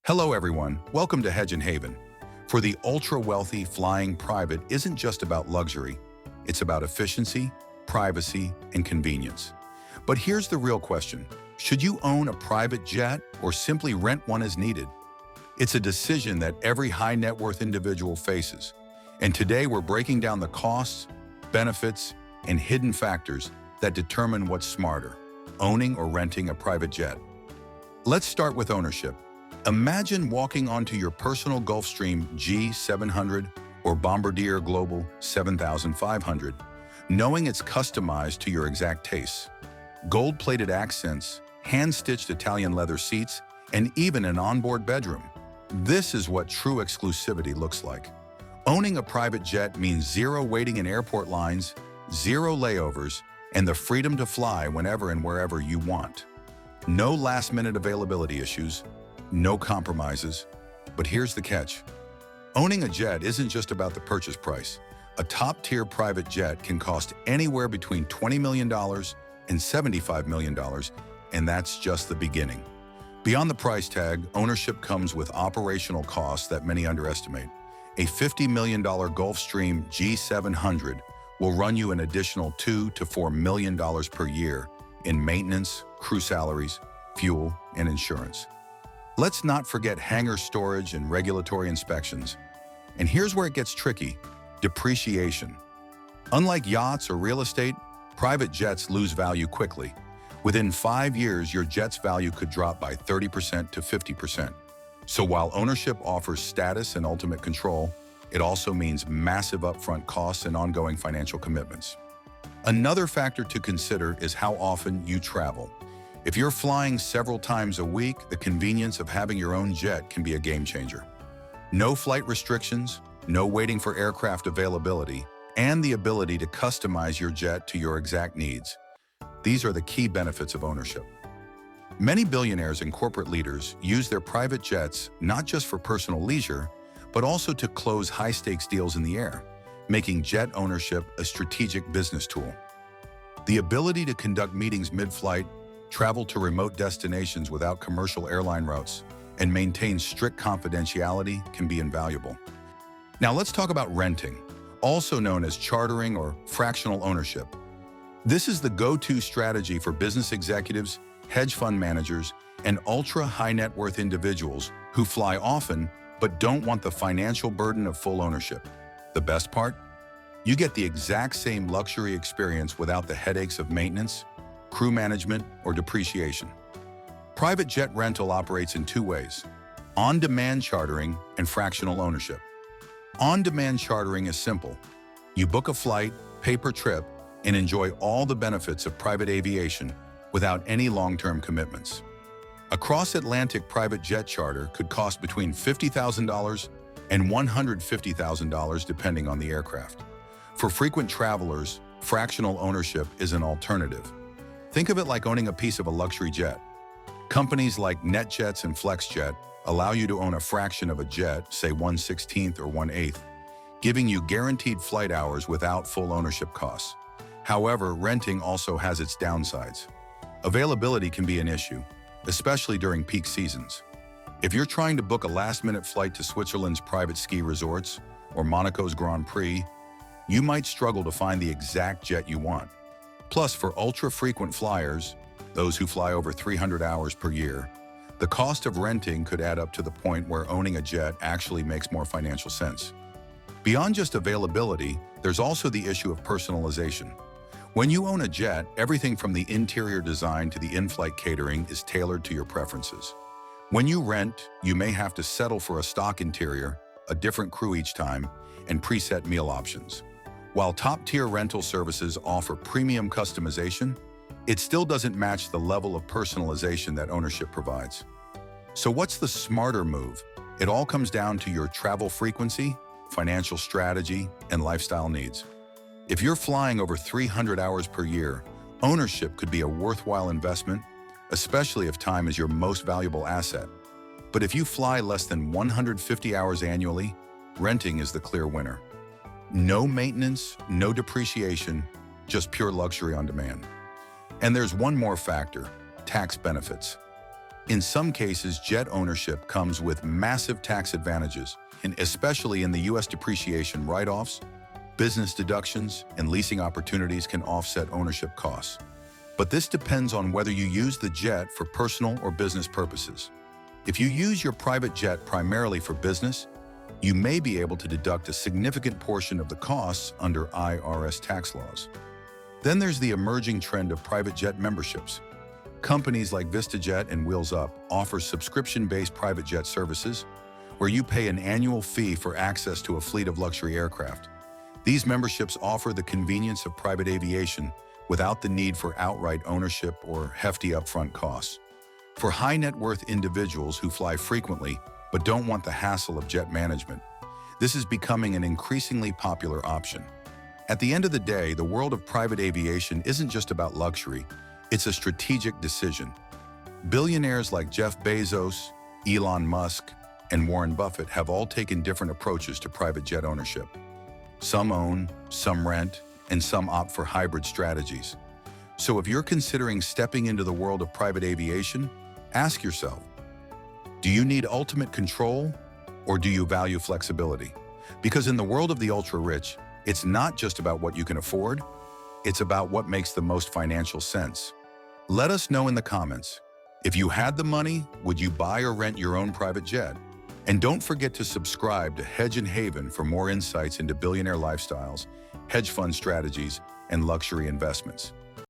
Hello everyone, welcome to Hedge and Haven. For the ultra-wealthy, flying private isn't just about luxury, it's about efficiency, privacy, and convenience. But here's the real question. Should you own a private jet or simply rent one as needed? It's a decision that every high net worth individual faces. And today we're breaking down the costs, benefits, and hidden factors that determine what's smarter, owning or renting a private jet. Let's start with ownership. Imagine walking onto your personal Gulfstream G700 or Bombardier Global 7500, knowing it's customized to your exact tastes. Gold-plated accents, hand-stitched Italian leather seats, and even an onboard bedroom. This is what true exclusivity looks like. Owning a private jet means zero waiting in airport lines, zero layovers, and the freedom to fly whenever and wherever you want. No last-minute availability issues, no compromises. But here's the catch. Owning a jet isn't just about the purchase price. A top-tier private jet can cost anywhere between $20 million and $75 million, and that's just the beginning. Beyond the price tag, ownership comes with operational costs that many underestimate. A $50 million Gulfstream G700 will run you an additional $2 to $4 million per year in maintenance, crew salaries, fuel, and insurance. Let's not forget hangar storage and regulatory inspections. And here's where it gets tricky: depreciation. Unlike yachts or real estate, private jets lose value quickly. Within 5 years, your jet's value could drop by 30% to 50%. So while ownership offers status and ultimate control, it also means massive upfront costs and ongoing financial commitments. Another factor to consider is how often you travel. If you're flying several times a week, the convenience of having your own jet can be a game changer. No flight restrictions, no waiting for aircraft availability, and the ability to customize your jet to your exact needs. These are the key benefits of ownership. Many billionaires and corporate leaders use their private jets not just for personal leisure, but also to close high-stakes deals in the air, making jet ownership a strategic business tool. The ability to conduct meetings mid-flight, travel to remote destinations without commercial airline routes, and maintain strict confidentiality can be invaluable. Now let's talk about renting, also known as chartering or fractional ownership. This is the go-to strategy for business executives, hedge fund managers, and ultra-high net worth individuals who fly often but don't want the financial burden of full ownership. The best part? You get the exact same luxury experience without the headaches of maintenance, crew management, or depreciation. Private jet rental operates in two ways: on-demand chartering and fractional ownership. On-demand chartering is simple. You book a flight, pay per trip, and enjoy all the benefits of private aviation without any long-term commitments. A cross-Atlantic private jet charter could cost between $50,000 and $150,000 depending on the aircraft. For frequent travelers, fractional ownership is an alternative. Think of it like owning a piece of a luxury jet. Companies like NetJets and Flexjet allow you to own a fraction of a jet, say 1/16 or 1/8, giving you guaranteed flight hours without full ownership costs. However, renting also has its downsides. Availability can be an issue, especially during peak seasons. If you're trying to book a last-minute flight to Switzerland's private ski resorts or Monaco's Grand Prix, you might struggle to find the exact jet you want. Plus, for ultra-frequent flyers, those who fly over 300 hours per year, the cost of renting could add up to the point where owning a jet actually makes more financial sense. Beyond just availability, there's also the issue of personalization. When you own a jet, everything from the interior design to the in-flight catering is tailored to your preferences. When you rent, you may have to settle for a stock interior, a different crew each time, and preset meal options. While top-tier rental services offer premium customization, it still doesn't match the level of personalization that ownership provides. So what's the smarter move? It all comes down to your travel frequency, financial strategy, and lifestyle needs. If you're flying over 300 hours per year, ownership could be a worthwhile investment, especially if time is your most valuable asset. But if you fly less than 150 hours annually, renting is the clear winner. No maintenance, no depreciation, just pure luxury on demand. And there's one more factor: tax benefits. In some cases, jet ownership comes with massive tax advantages, and especially in the U.S. depreciation write-offs, business deductions, and leasing opportunities can offset ownership costs. But this depends on whether you use the jet for personal or business purposes. If you use your private jet primarily for business, you may be able to deduct a significant portion of the costs under IRS tax laws. Then there's the emerging trend of private jet memberships. Companies like VistaJet and Wheels Up offer subscription-based private jet services where you pay an annual fee for access to a fleet of luxury aircraft. These memberships offer the convenience of private aviation without the need for outright ownership or hefty upfront costs. For high-net-worth individuals who fly frequently but don't want the hassle of jet management, this is becoming an increasingly popular option. At the end of the day, the world of private aviation isn't just about luxury, it's a strategic decision. Billionaires like Jeff Bezos, Elon Musk, and Warren Buffett have all taken different approaches to private jet ownership. Some own, some rent, and some opt for hybrid strategies. So if you're considering stepping into the world of private aviation, ask yourself, do you need ultimate control or do you value flexibility? Because in the world of the ultra-rich, it's not just about what you can afford, it's about what makes the most financial sense. Let us know in the comments. If you had the money, would you buy or rent your own private jet? And don't forget to subscribe to Hedge and Haven for more insights into billionaire lifestyles, hedge fund strategies, and luxury investments.